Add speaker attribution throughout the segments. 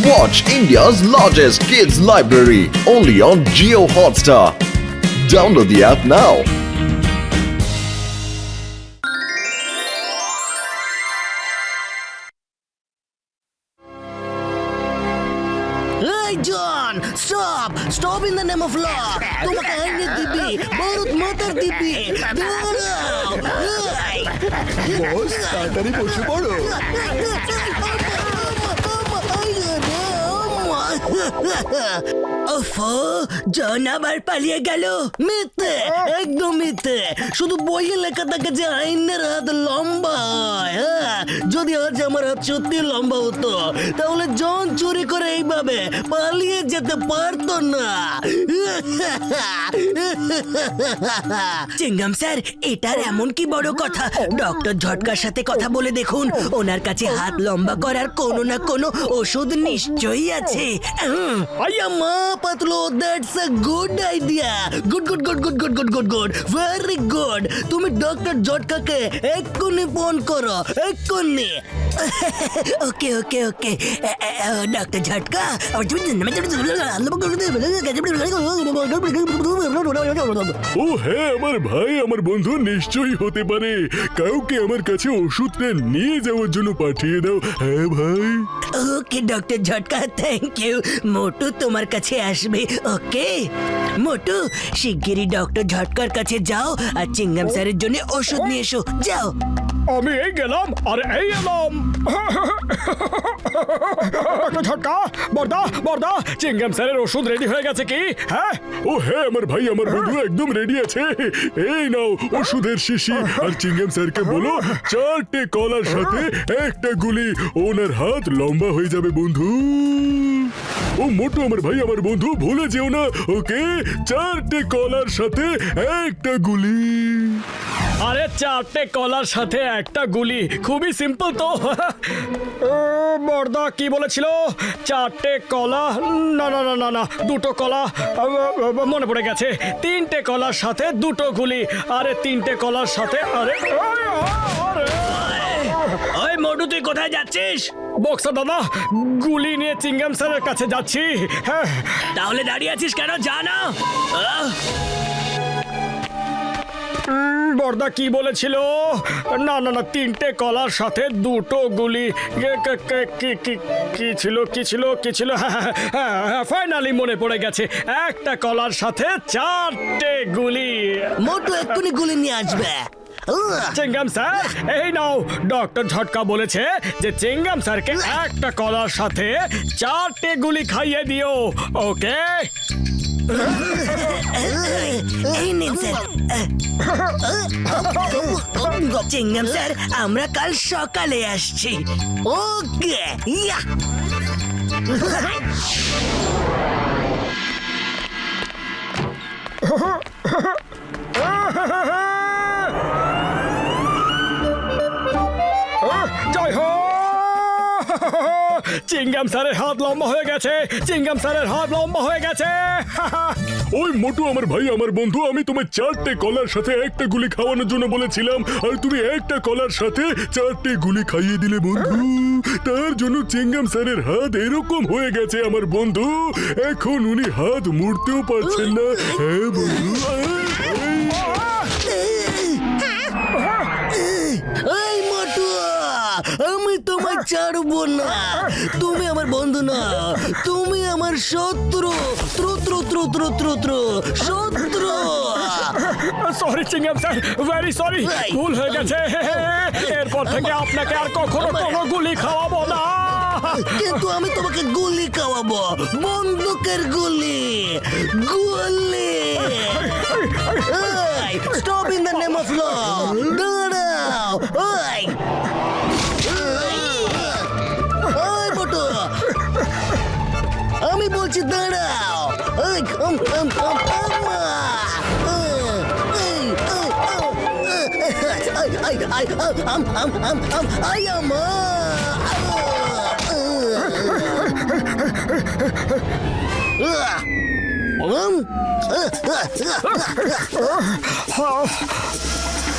Speaker 1: Watch India's largest kids library only on Jio Hotstar. Download the app now.
Speaker 2: Hey John, stop! Stop in the name of law! তোমাকে আইনে দিবি, ভারত মাতার দিবি, দাঁড়াও!
Speaker 3: বস তাড়াতাড়ি বসে পড়ো।
Speaker 2: জন আবার পালিয়ে গেল। মিথ্যে, একদম মিথ্যে। শুধু বইয়ে লেখা থাকে যে আইনের হাত লম্বা হয়। হ্যাঁ, যদি আজ আমার হাত সত্যি লম্বা হতো তাহলে জন চুরি করে এইভাবে পালিয়ে যেতে পারতো না। চিঙ্গাম স্যার, এটার এমন কি বড় কথা? ডক্টর ঝটকার সাথে কথা বলে দেখুন, ওনার কাছে হাত লম্বা করার কোনো না কোনো ওষুধ নিশ্চয়ই আছে। আয়াম্মা পাতলো, that's a good idea. Good good good good good good good good, very good. তুমি ডক্টর ঝটকাকে এক্ষুনি ফোন করো, এক্ষুনি। ওকে ওকে ওকে ডক্টর ঝটকা।
Speaker 4: ও হ্যাঁ, আমার ভাই, আমার বন্ধু নিশ্চয়ই হতে পারে। কাউকে আমার কাছে ওষুধটা নিয়ে যাওয়ার জন্য পাঠিয়ে দাও। হ্যাঁ ভাই।
Speaker 2: ওকে ডক্টর ঝটকা, থ্যাংক ইউ। মোটু তোমার কাছে আসবে, ওকে? মোটু, শিগগিরই ডক্টর ঝটকার কাছে যাও আর চিঙ্গাম স্যারের জন্য ওষুধ নিয়ে এসো, যাও।
Speaker 5: আমি এই গেলাম আর এই এলাম। ঝটকা, বর্দা বর্দা, চিঙ্গাম স্যারের ওষুধ রেডি হয়ে গেছে কি? হ্যাঁ
Speaker 4: ও হ্যাঁ, আমার ভাই, আমার বন্ধু একদম রেডি আছে। এই নাও ওষুধের শিশি, আর চিঙ্গাম স্যারকে বলো 4টে কলার সাথে একটা গুলি। ওনার হাত লম্বা হয়ে যাবে বন্ধু। ও মোটু, আমার ভাই, আমার বন্ধু, ভুলে যেও না, ওকে? 4টে কলার সাথে একটা গুলি।
Speaker 5: আরে 4টে কলার সাথে একটা গুলি, খুবই সিম্পল তো। বর্দা কি বলেছিল? 4টে কলা, না না না না না, 2টো কলা, মনে পড়ে গেছে। 3টে কলার সাথে 2টো গুলি। আরে 3টে কলার সাথে, আরে
Speaker 2: ওই মোটু, তুই কোথায় যাচ্ছিস?
Speaker 5: বক্সা দাদা, গুলি নিয়ে চিঙ্গাম স্যারের কাছে যাচ্ছি। হ্যাঁ,
Speaker 2: তাহলে দাঁড়িয়ে আছিস কেন, জানা?
Speaker 5: বর্দা কি বলেছিল? না না না, 3টে কলার সাথে 2টো গুলি। কি ছিল কি ছিল কি ছিল? হ্যাঁ, ফাইনালি মনে পড়ে গেছে। একটা কলার সাথে 4টে গুলি।
Speaker 2: মোটু এক্ষুনি গুলি নিয়ে আসবে।
Speaker 5: চিঙ্গাম স্যার, এই নাও, ডক্টর ঝটকা বলেছে যে চিঙ্গাম স্যারকে একটা কলার সাথে 4টে গুলি খাইয়ে দিও, ওকে?
Speaker 2: এই নিন স্যার। চিঙ্গাম স্যার, আমরা কাল সকালে আসছি, ওকে? ইয়া।
Speaker 5: জয় হো! চিঙ্গাম স্যারের হাত লম্বা হয়ে গেছে, চিঙ্গাম স্যারের হাত লম্বা হয়ে গেছে।
Speaker 4: ওই মোটু, আমার ভাই, আমার বন্ধু, আমি তোমায় 4টে কলার সাথে একটা গুলি খাওয়ানোর জন্য বলেছিলাম, আর তুমি একটা কলার সাথে 4টে গুলি খাইয়ে দিলে বন্ধু। তার জন্য চিঙ্গাম স্যারের হাত এরকম হয়ে গেছে আমার বন্ধু। এখন উনি হাত মুড়তেও পারছেন না। হ্যাঁ বন্ধু।
Speaker 2: এই মোটু, আমি তোমায় ছাড়বো না। তুমি আমার বন্ধু না, তুমি আমার শত্রু। শত্রু।
Speaker 5: সরি চিঙ্গাম স্যার, ভেরি সরি, ভুল হয়ে গেছে। এরপর থেকে আপনাকে আর কখনো কোনো গুলি খাওয়াবো না।
Speaker 2: কিন্তু আমি তোমাকে গুলি খাওয়াবো, বন্দুকের গুলি। Stop in the name of law, দাঁড়াও। মোটু, আমি বলছি দাঁড়াও।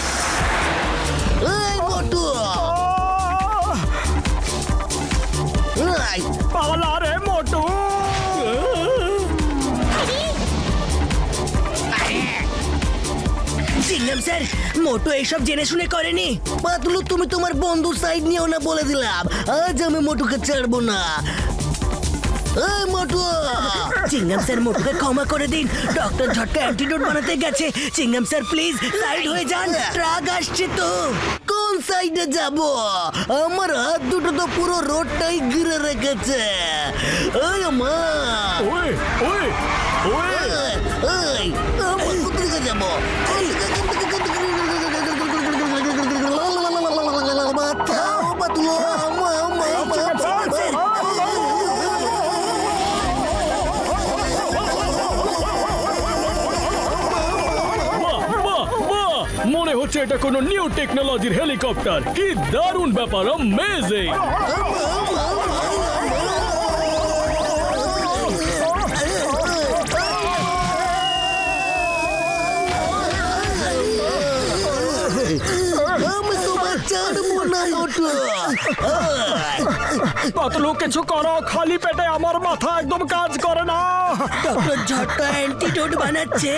Speaker 2: এই মোটু,
Speaker 5: পালা রে মোটু।
Speaker 2: চিংগাম স্যার, মোটু এইসব জেনে শুনে করেনি। পাতলু, তুমি তোমার বন্ধুর সাইড নিও না বলে দিলাম। আজ আমি মোটুকে ছাড়বো না। এই মোটু! চিংগাম স্যার, মোটুকে ক্ষমা করে দিন। ডক্টর ঝটকা অ্যান্টিডোট বানাতে গেছে। চিংগাম স্যার, প্লিজ সাইড হয়ে যান। ট্রাক আসছে তো। কোন সাইডে যাব? আমার হাত দুটো তো পুরো রোডটাই ঘিরে রেখেছে। এই মা!
Speaker 5: ওই ওই ওই
Speaker 2: এই, আমার কোথায় যাবো? বাঁচাও, পাতলু!
Speaker 5: বাহ, বাহ, বাহ! মনে হচ্ছে এটা কোনো নিউ টেকনোলজির হেলিকপ্টার। কি দারুণ ব্যাপার, অ্যামেজিং।
Speaker 2: আমি তোমার ছাড়বো না, মোটু।
Speaker 5: পাতলু, কিছু করো, খালি পেটে আমার মাথা একদম কাজ করে না।
Speaker 2: ডক্টর ঝটকা অ্যান্টিডোট বানাচ্ছে।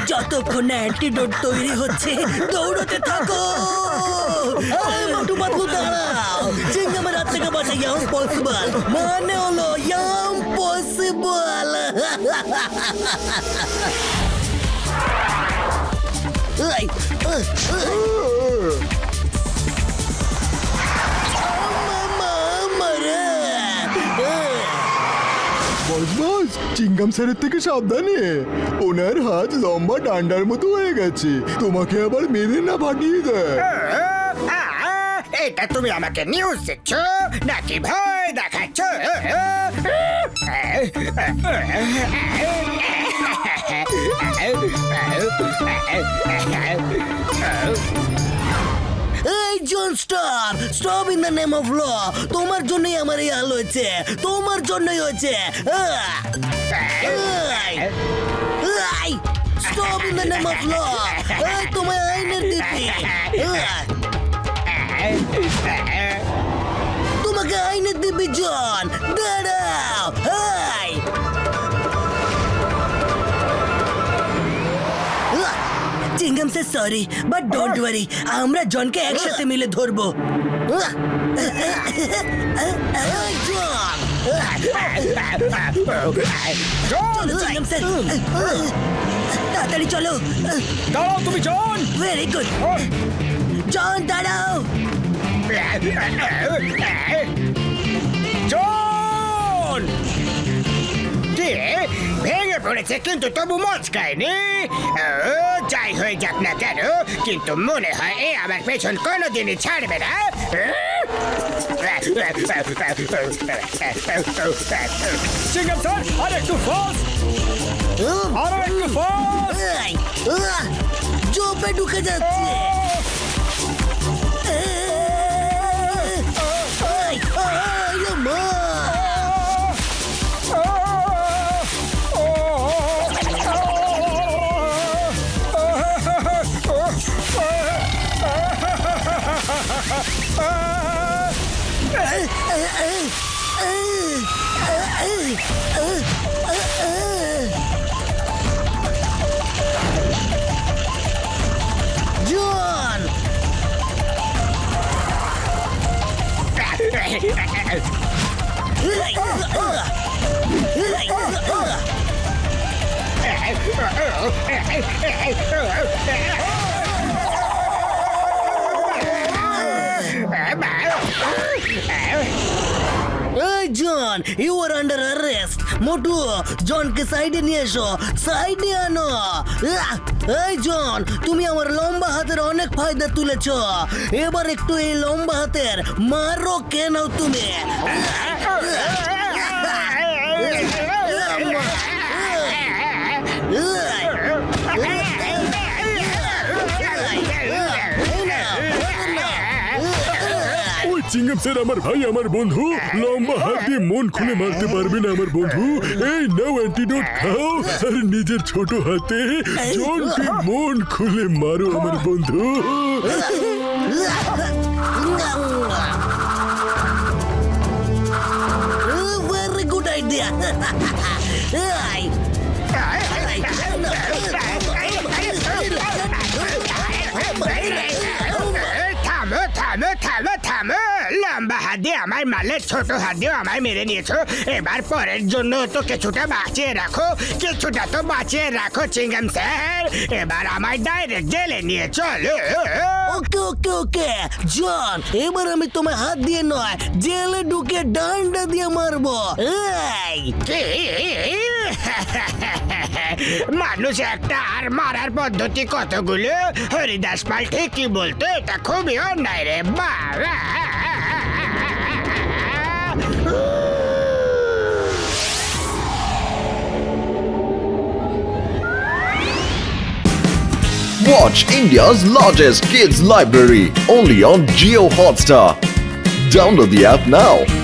Speaker 2: যতক্ষণ না অ্যান্টিডোট তৈরি হচ্ছে, দৌড়তে থাকো। এই মোটু, পাতলু দাঁড়াও। চিংগামের হাত থেকে বাঁচা ইম্পসিবল, মানে হলো ইম্পসিবল। এই,
Speaker 3: বস, চিংগাম স্যারের থেকে সাবধানে। ওনার হাত লম্বা ডান্ডার মতো হয়ে গেছে। তোমাকে আবার মেরে না ফাটিয়ে দেয়।
Speaker 6: এটা তুমি আমাকে নিউজ দিচ্ছ নাকি ভয় দেখাচ্ছ?
Speaker 2: এই John, stop stop in the name of law. তোমার জন্যই আমার এই হাল হয়েছে। তোমার জন্যই হয়েছে। Stop in the name of law. তোমার আইনের দিদি। তোমাকে আইনের দিবি জন। দাঁড়াও। চিংগাম সে সরি, বাট ডোন্ট ওয়ারি, আমরা জনকে একসাথে মিলে ধরবো। চলো চিংগাম স্যার, তাড়াতাড়ি চলো।
Speaker 5: দাঁড়াও তুমি, জন।
Speaker 2: Very good. জন, দাঁড়াও।
Speaker 5: জন!
Speaker 6: কি ভেঙে পড়েছে কিন্তু তবু মচকায়নি। যাই হয়ে যাক না কেন, কিন্তু মনে হয় এ আমার পেছন কোনোদিনই ছাড়বে না।
Speaker 5: চিংগাম স্যার, আর একটু ফাস্ট, আরো একটু ফাস্ট।
Speaker 2: জোপে ঢুকে যাচ্ছে। জন! এই জন, ইউ আর আন্ডার অ্যারেস্ট। মোটু, জনকে সাইডে নিয়ে এসো। সাইডে আনো। এই জন, তুমি আমার লম্বা হাতের অনেক ফায়দা তুলেছ। এবার একটু এই লম্বা হাতের মারো কেন তুমি?
Speaker 4: ওই চিংগাম স্যার আমার ভাই, আমার বন্ধু। লম্বা হাত দিয়ে মন খুলে মারতে পারবে না আমার বন্ধু। এই নাও অ্যান্টিডোট খাও, আর নিজের ছোট হাতে জনকে মন খুলে মারো আমার বন্ধু।
Speaker 2: আইডিয়া
Speaker 6: থামো থামো থামো থামো লম্বা হাত দিয়ে আমার মালের ছোট হাত দিয়ে আমায় মেরে নিয়েছো এবার পরের জন্য তো কিছুটা বাঁচিয়ে রাখো কিছুটা তো বাঁচিয়ে রাখো চিংগাম স্যার এবার আমায় ডাইরেক্ট জেলে নিয়ে চলো
Speaker 2: ওকে ওকে ওকে জন এবার আমি তোমায় হাত দিয়ে নয় জেলে ঢুকে ডান্ডা দিয়ে মারবো এই
Speaker 6: কি? মানুষ একটা আর মারার পদ্ধতি কতগুলো হরিদাস পাল ঠিকই বলতো এটা খুবই অন্যায় রে বাবা
Speaker 1: Watch India's largest kids library only on Geo Hotstar. Download the app now.